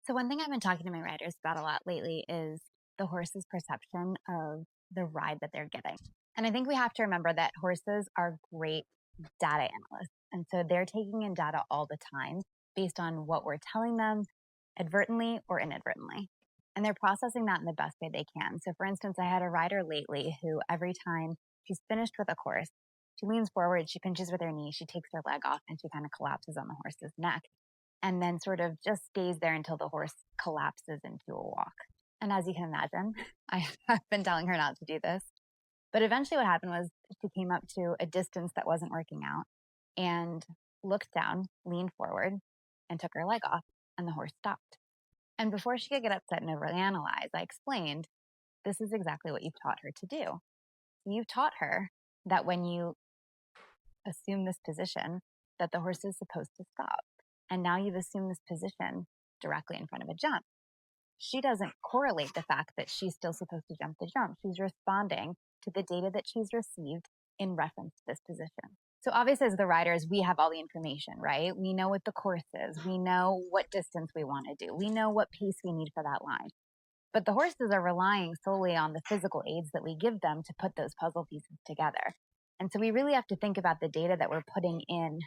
So, one thing I've been talking to my riders about a lot lately is the horse's perception of the ride that they're getting. And I think we have to remember that horses are great data analysts. And so they're taking in data all the time based on what we're telling them, advertently or inadvertently. And they're processing that in the best way they can. So, for instance, I had a rider lately who every time she's finished with a course, she leans forward, she pinches with her knee, she takes her leg off, and she kind of collapses on the horse's neck and then sort of just stays there until the horse collapses into a walk. And as you can imagine, I have been telling her not to do this. But eventually, what happened was she came up to a distance that wasn't working out and looked down, leaned forward, and took her leg off, and the horse stopped. And before she could get upset and overly analyze, I explained this is exactly what you've taught her to do. You've taught her that when you assume this position, that the horse is supposed to stop. And now you've assumed this position directly in front of a jump. She doesn't correlate the fact that she's still supposed to jump the jump. She's responding to the data that she's received in reference to this position. So obviously, as the riders, we have all the information, right? We know what the course is. We know what distance we want to do. We know what pace we need for that line. But the horses are relying solely on the physical aids that we give them to put those puzzle pieces together. And so we really have to think about the data that we're putting in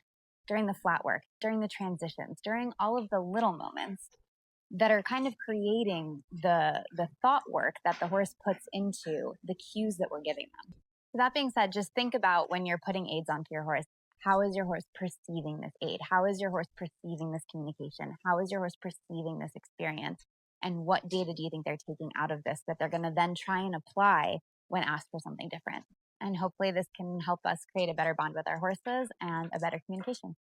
during the flat work, during the transitions, during all of the little moments that are kind of creating the thought work that the horse puts into the cues that we're giving them. So that being said, just think about when you're putting aids onto your horse. How is your horse perceiving this aid? How is your horse perceiving this communication? How is your horse perceiving this experience? And what data do you think they're taking out of this that they're going to then try and apply when asked for something different? And hopefully this can help us create a better bond with our horses and a better communication.